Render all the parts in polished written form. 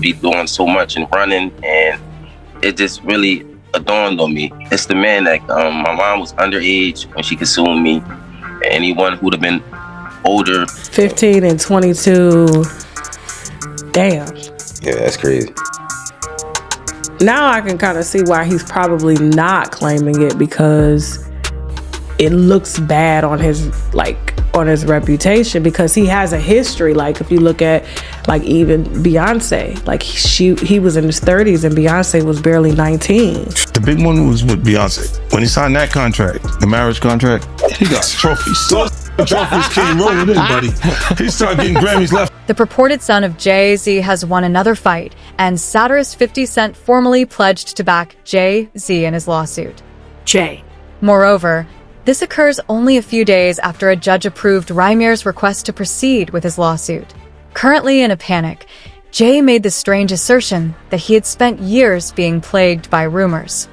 be doing so much and running, and it just really dawned on me. It's the man that my mom was underage when she consumed me. Anyone who'd have been older, 15 and 22. Damn. Yeah, that's crazy. Now I can kind of see why he's probably not claiming it, because it looks bad on his reputation, because he has a history. Like if you look at like even Beyonce, like he was in his 30s and Beyonce was barely 19. The big one was with Beyonce. When he signed that contract, the marriage contract, he got trophies. So trophies came rolling in, buddy. He started getting Grammys left. The purported son of Jay-Z has won another fight, and satirist 50 Cent formally pledged to back Jay-Z in his lawsuit. Moreover, this occurs only a few days after a judge approved Rymir's request to proceed with his lawsuit. Currently in a panic, Jay made the strange assertion that he had spent years being plagued by rumors.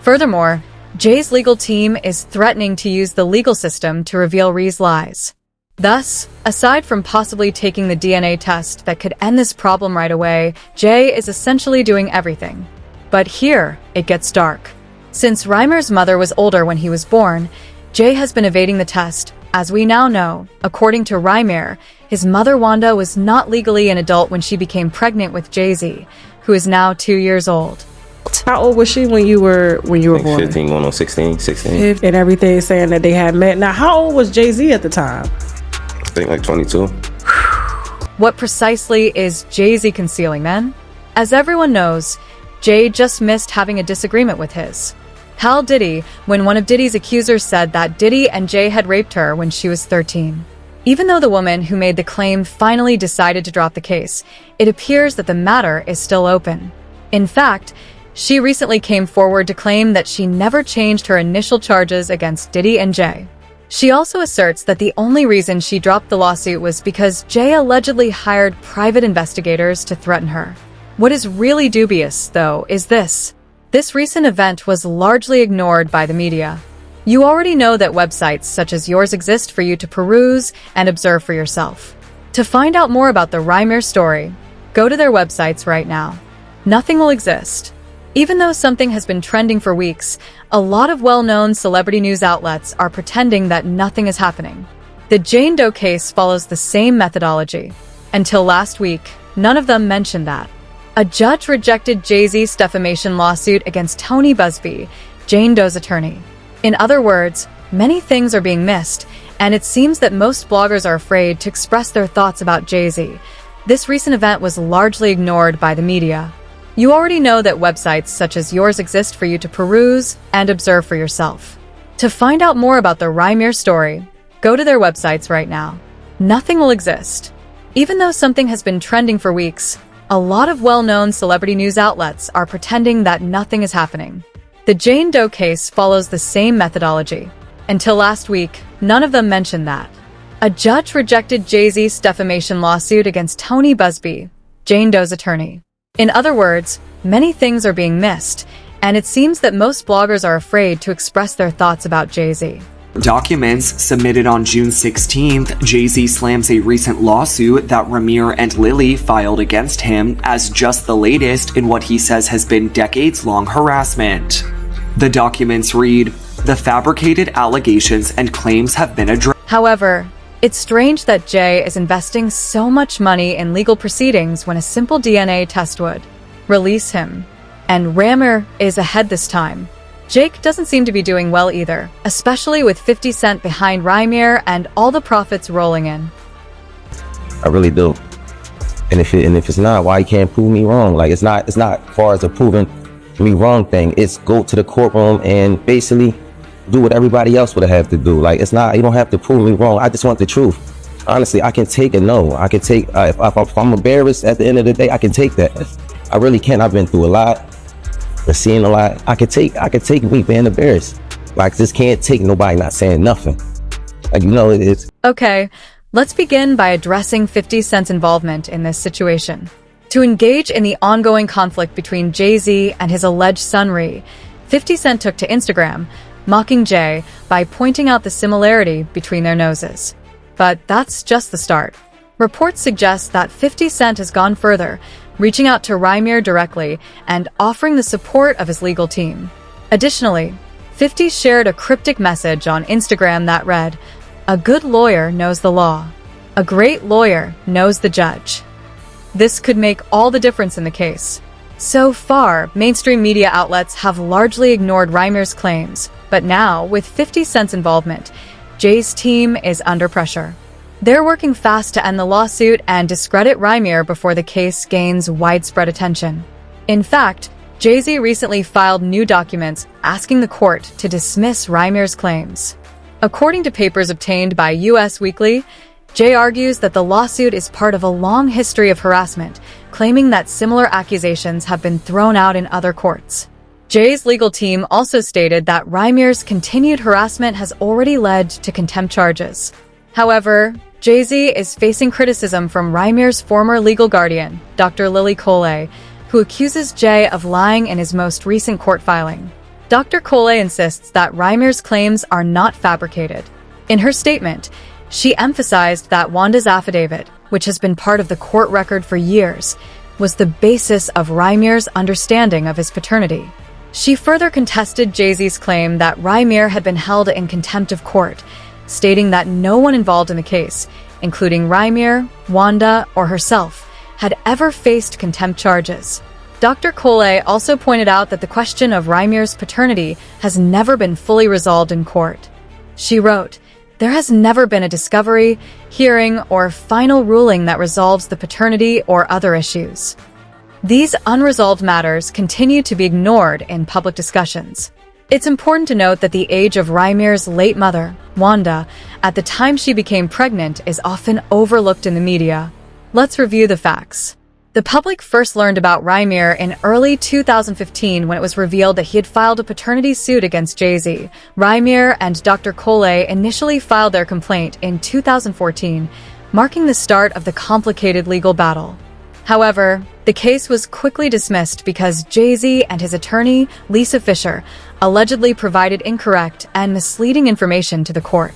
Furthermore, Jay's legal team is threatening to use the legal system to reveal Rhys' lies. Thus, aside from possibly taking the DNA test that could end this problem right away, Jay is essentially doing everything. But here, it gets dark. Since Rymir's mother was older when he was born, Jay has been evading the test. As we now know, according to Rymir, his mother Wanda was not legally an adult when she became pregnant with Jay-Z, who is now 2 years old. How old was she when you were born? 15 going on 16. And everything is saying that they had met. Now, how old was Jay-Z at the time? I think like 22. What precisely is Jay-Z concealing then? As everyone knows, Jay just missed having a disagreement with his pal Diddy when one of Diddy's accusers said that Diddy and Jay had raped her when she was 13. Even though the woman who made the claim finally decided to drop the case, it appears that the matter is still open. In fact, she recently came forward to claim that she never changed her initial charges against Diddy and Jay. She also asserts that the only reason she dropped the lawsuit was because Jay allegedly hired private investigators to threaten her. What is really dubious, though, is this. This recent event was largely ignored by the media. You already know that websites such as yours exist for you to peruse and observe for yourself. To find out more about the Rymir story, go to their websites right now. Nothing will exist. Even though something has been trending for weeks, a lot of well-known celebrity news outlets are pretending that nothing is happening. The Jane Doe case follows the same methodology. Until last week, none of them mentioned that. A judge rejected Jay-Z's defamation lawsuit against Tony Busby, Jane Doe's attorney. In other words, many things are being missed, and it seems that most bloggers are afraid to express their thoughts about Jay-Z. This recent event was largely ignored by the media. You already know that websites such as yours exist for you to peruse and observe for yourself. To find out more about the Rymir story, go to their websites right now. Nothing will exist. Even though something has been trending for weeks, a lot of well-known celebrity news outlets are pretending that nothing is happening. The Jane Doe case follows the same methodology. Until last week, none of them mentioned that. A judge rejected Jay-Z's defamation lawsuit against Tony Busby, Jane Doe's attorney. In other words, many things are being missed, and it seems that most bloggers are afraid to express their thoughts about Jay-Z. Documents submitted on June 16th, Jay-Z slams a recent lawsuit that Rymir and Lily filed against him as just the latest in what he says has been decades-long harassment. The documents read, "The fabricated allegations and claims have been addressed." However, it's strange that Jay is investing so much money in legal proceedings when a simple DNA test would release him. And Rymir is ahead this time. Jake doesn't seem to be doing well either, especially with 50 Cent behind Rymir and all the profits rolling in. I really do. And if it's not, why you can't prove me wrong? Like it's not far as a proving me wrong thing. It's go to the courtroom and basically do what everybody else would have to do. Like it's not, you don't have to prove me wrong. I just want the truth. Honestly, I can take a no. I can take if I'm embarrassed at the end of the day, I can take that. I really can. I've been through a lot. Been seeing a lot. I could take me being embarrassed. Like just can't take nobody not saying nothing. Like it's Okay, let's begin by addressing 50 Cent's involvement in this situation. To engage in the ongoing conflict between Jay-Z and his alleged son Rhys, 50 Cent took to Instagram, mocking Jay by pointing out the similarity between their noses. But that's just the start. Reports suggest that 50 Cent has gone further, reaching out to Rymir directly and offering the support of his legal team. Additionally, 50 shared a cryptic message on Instagram that read, "A good lawyer knows the law. A great lawyer knows the judge." This could make all the difference in the case. So far, mainstream media outlets have largely ignored Rymir's claims, but now, with 50 Cent's involvement, Jay's team is under pressure. They're working fast to end the lawsuit and discredit Rymir before the case gains widespread attention. In fact, Jay-Z recently filed new documents asking the court to dismiss Rymir's claims. According to papers obtained by US Weekly, Jay argues that the lawsuit is part of a long history of harassment, claiming that similar accusations have been thrown out in other courts. Jay's legal team also stated that Rymir's continued harassment has already led to contempt charges. However, Jay-Z is facing criticism from Rymir's former legal guardian, Dr. Lily Coley, who accuses Jay of lying in his most recent court filing. Dr. Coley insists that Rymir's claims are not fabricated. In her statement, she emphasized that Wanda's affidavit, which has been part of the court record for years, was the basis of Rymir's understanding of his paternity. She further contested Jay-Z's claim that Rymir had been held in contempt of court, stating that no one involved in the case, including Rymir, Wanda, or herself, had ever faced contempt charges. Dr. Coley also pointed out that the question of Rymir's paternity has never been fully resolved in court. She wrote, "There has never been a discovery, hearing, or final ruling that resolves the paternity or other issues." These unresolved matters continue to be ignored in public discussions. It's important to note that the age of Rymir's late mother, Wanda, at the time she became pregnant is often overlooked in the media. Let's review the facts. The public first learned about Rymir in early 2015 when it was revealed that he had filed a paternity suit against Jay-Z. Rymir and Dr. Coley initially filed their complaint in 2014, marking the start of the complicated legal battle. However, the case was quickly dismissed because Jay-Z and his attorney, Lisa Fisher, allegedly provided incorrect and misleading information to the court.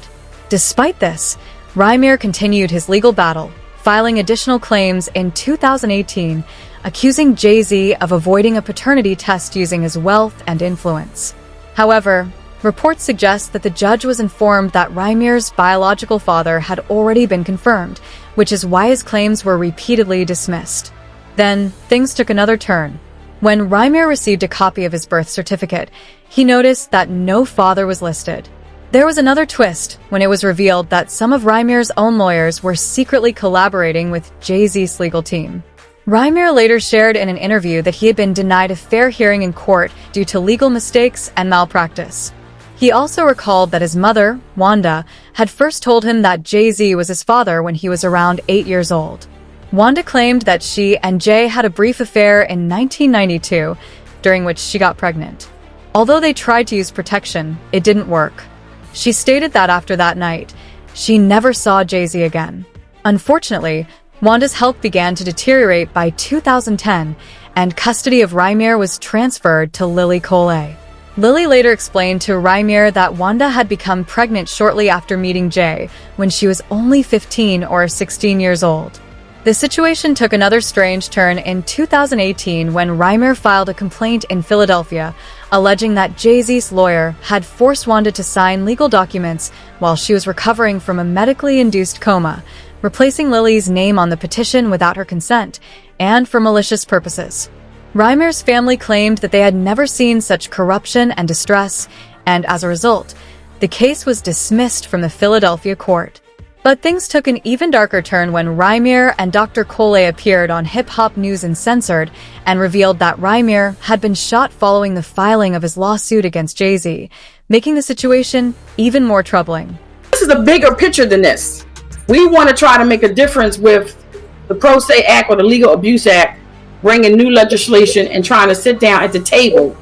Despite this, Rymir continued his legal battle, filing additional claims in 2018, accusing Jay-Z of avoiding a paternity test using his wealth and influence. However, reports suggest that the judge was informed that Rymir's biological father had already been confirmed, which is why his claims were repeatedly dismissed. Then, things took another turn. When Rymir received a copy of his birth certificate, he noticed that no father was listed. There was another twist when it was revealed that some of Rymir's own lawyers were secretly collaborating with Jay-Z's legal team. Rymir later shared in an interview that he had been denied a fair hearing in court due to legal mistakes and malpractice. He also recalled that his mother, Wanda, had first told him that Jay-Z was his father when he was around 8 years old. Wanda claimed that she and Jay had a brief affair in 1992, during which she got pregnant. Although they tried to use protection, it didn't work. She stated that after that night, she never saw Jay-Z again. Unfortunately, Wanda's health began to deteriorate by 2010, and custody of Rymir was transferred to Lily Coley. Lily later explained to Rymir that Wanda had become pregnant shortly after meeting Jay, when she was only 15 or 16 years old. The situation took another strange turn in 2018 when Rymir filed a complaint in Philadelphia, alleging that Jay-Z's lawyer had forced Wanda to sign legal documents while she was recovering from a medically induced coma, replacing Lily's name on the petition without her consent, and for malicious purposes. Rymir's family claimed that they had never seen such corruption and distress, and as a result, the case was dismissed from the Philadelphia court. But things took an even darker turn when Rymir and Dr. Coley appeared on Hip Hop News Uncensored and revealed that Rymir had been shot following the filing of his lawsuit against Jay-Z, making the situation even more troubling. This is a bigger picture than this. We want to try to make a difference with the Pro Se Act or the Legal Abuse Act, bringing new legislation and trying to sit down at the table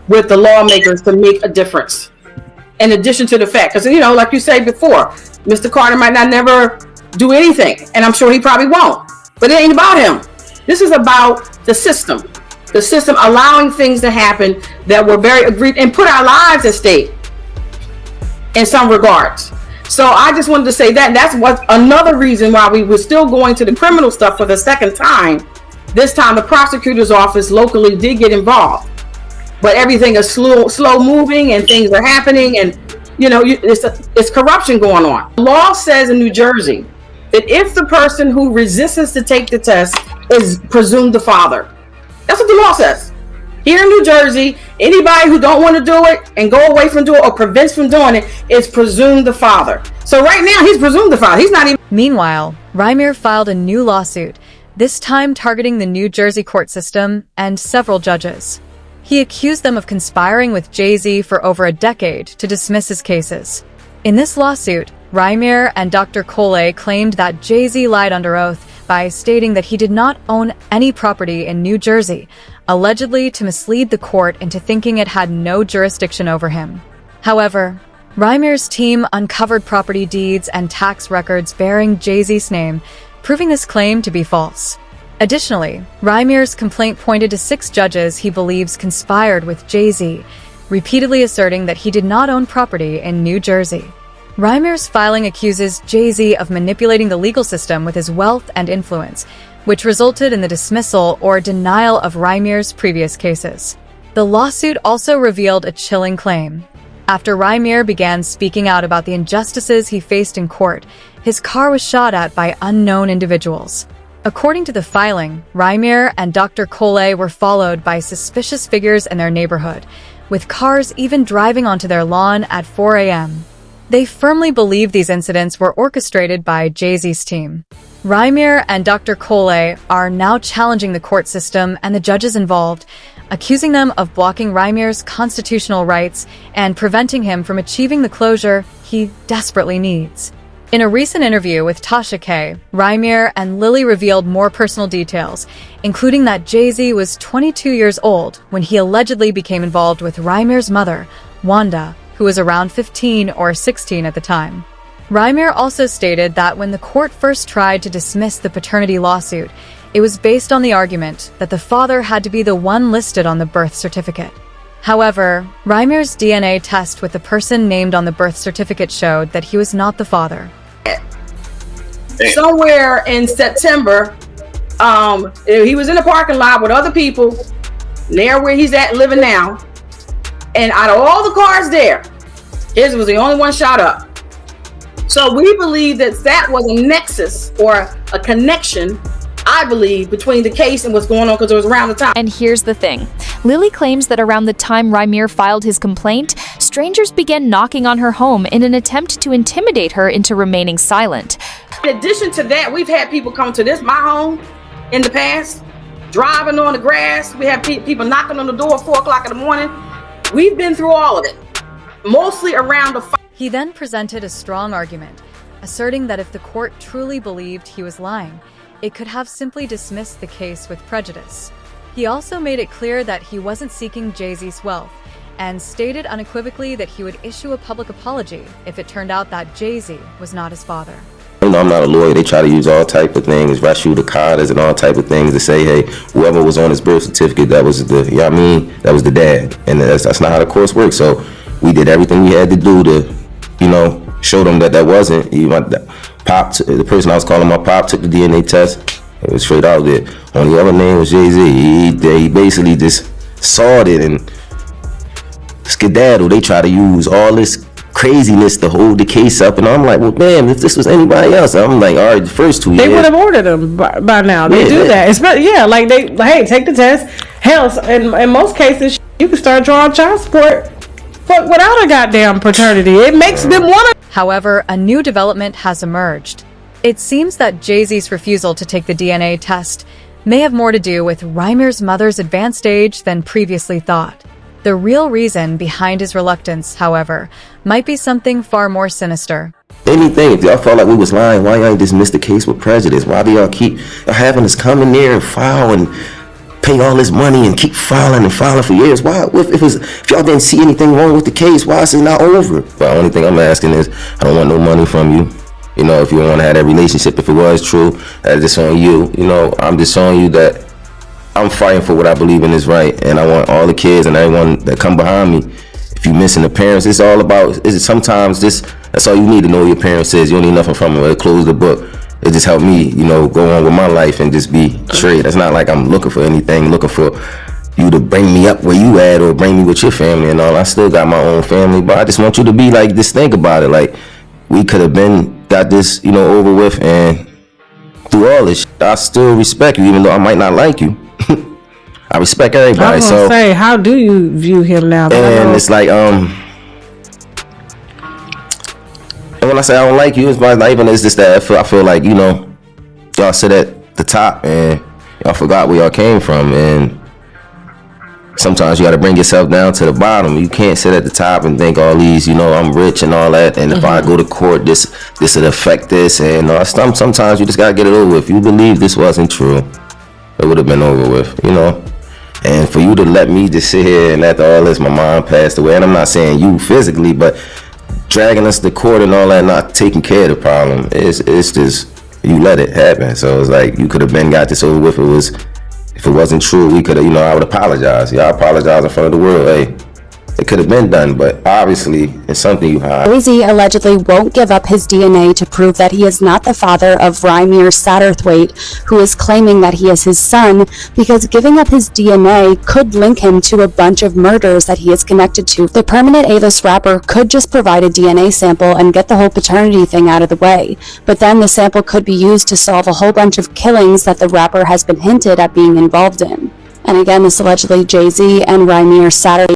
with the lawmakers to make a difference. In addition to the fact, because, you know, like you said before, Mr. Carter might not never do anything, and I'm sure he probably won't. But it ain't about him. This is about the system. The system allowing things to happen that were very agreed and put our lives at stake in some regards. So I just wanted to say that, and that's what another reason why we were still going to the criminal stuff for the second time, This time the prosecutor's office locally did get involved. But everything is slow moving and things are happening, and it's corruption going on. The law says in New Jersey that if the person who resists to take the test is presumed the father. That's what the law says. Here in New Jersey, anybody who don't want to do it and go away from doing it or prevents from doing it is presumed the father. So right now he's presumed the father. He's not even. Meanwhile, Rymir filed a new lawsuit, this time targeting the New Jersey court system and several judges. He accused them of conspiring with Jay-Z for over a decade to dismiss his cases. In this lawsuit, Rymir and Dr. Cole claimed that Jay-Z lied under oath by stating that he did not own any property in New Jersey, allegedly to mislead the court into thinking it had no jurisdiction over him. However, Rymir's team uncovered property deeds and tax records bearing Jay-Z's name, proving this claim to be false. Additionally, Rymir's complaint pointed to 6 judges he believes conspired with Jay-Z, repeatedly asserting that he did not own property in New Jersey. Rymir's filing accuses Jay-Z of manipulating the legal system with his wealth and influence, which resulted in the dismissal or denial of Rymir's previous cases. The lawsuit also revealed a chilling claim. After Rymir began speaking out about the injustices he faced in court, his car was shot at by unknown individuals. According to the filing, Rymir and Dr. Cole were followed by suspicious figures in their neighborhood, with cars even driving onto their lawn at 4 a.m. They firmly believe these incidents were orchestrated by Jay-Z's team. Rymir and Dr. Cole are now challenging the court system and the judges involved, accusing them of blocking Rymir's constitutional rights and preventing him from achieving the closure he desperately needs. In a recent interview with Tasha K., Rymir and Lily revealed more personal details, including that Jay-Z was 22 years old when he allegedly became involved with Rymir's mother, Wanda, who was around 15 or 16 at the time. Rymir also stated that when the court first tried to dismiss the paternity lawsuit, it was based on the argument that the father had to be the one listed on the birth certificate. However, Rymir's DNA test with the person named on the birth certificate showed that he was not the father. Somewhere in September, he was in a parking lot with other people near where he's at living now, and out of all the cars there, his was the only one shot up. So we believe that was a nexus or a connection, I believe, between the case and what's going on, because it was around the time. And here's the thing. Lily claims that around the time Rymir filed his complaint, strangers began knocking on her home in an attempt to intimidate her into remaining silent. In addition to that, we've had people come to my home in the past, driving on the grass. We have people knocking on the door at 4 o'clock in the morning. We've been through all of it, mostly around the. He then presented a strong argument, asserting that if the court truly believed he was lying, it could have simply dismissed the case with prejudice. He also made it clear that he wasn't seeking Jay-Z's wealth, and stated unequivocally that he would issue a public apology if it turned out that Jay-Z was not his father. I'm not a lawyer. They try to use all type of things, ratio the cards and all type of things to say, hey, whoever was on his birth certificate, that was the, that was the dad. And that's not how the course works. So we did everything we had to do to, show them that wasn't. The person I was calling my pop took the DNA test. It was straight out there. Only other name was Jay-Z. He basically just sawed it and skedaddle. They try to use all this craziness to hold the case up, and I'm like, well, damn, if this was anybody else, I'm like, all right, the first 2 years. They would have ordered them by now. They do that. Hey, take the test. Hell, in most cases, you can start drawing child support without a goddamn paternity. It makes them want to. However, a new development has emerged. It seems that Jay-Z's refusal to take the DNA test may have more to do with Rymir's mother's advanced age than previously thought. The real reason behind his reluctance, however, might be something far more sinister. Anything, if y'all felt like we was lying, why y'all ain't dismiss the case with prejudice? Why do y'all keep having us come in there and file and pay all this money and keep filing and filing for years? Why, if y'all didn't see anything wrong with the case, why is it not over? The only thing I'm asking is, I don't want no money from you. If you don't want to have that relationship, if it was true, that's just on you. I'm just showing you that I'm fighting for what I believe in is right, and I want all the kids and everyone that come behind me. If you missing the parents, it's all about. Sometimes that's all you need to know. Your parents says you don't need nothing from them. Close the book. it just helped me, you know, go on with my life and just be straight. It's not like I'm looking for anything, looking for you to bring me up where you at or bring me with your family and all. I still got my own family, but I just want you to be like, just think about it. Like, we could have got this, you know, over with, and through all this, I still respect you, even though I might not like you. I respect everybody. I was gonna say, how do you view him now? And it's like, and when I say I don't like you, it's not even it's just that I feel like, you know, y'all sit at the top and y'all forgot where y'all came from, and sometimes you got to bring yourself down to the bottom. You can't sit at the top and think all these, you know, I'm rich and all that, and if I go to court, this would affect this, and sometimes you just got to get it over with. If you believe this wasn't true, it would have been over with, you know. And for you to let me just sit here and after all this, my mom passed away, and I'm not saying you physically, but dragging us to court and all that, not taking care of the problem, it's just, you let it happen. So it's like, you could have got this over with. If it wasn't true, we could have, you know, I would apologize. Yeah, I apologize in front of the world. Hey, it could have been done, but obviously it's something you hide. Jay-Z allegedly won't give up his DNA to prove that he is not the father of Rymir Satterthwaite, who is claiming that he is his son, because giving up his DNA could link him to a bunch of murders that he is connected to. The permanent A-list rapper could just provide a DNA sample and get the whole paternity thing out of the way, but then the sample could be used to solve a whole bunch of killings that the rapper has been hinted at being involved in. And again, this allegedly Jay-Z and Rymir Satterthwaite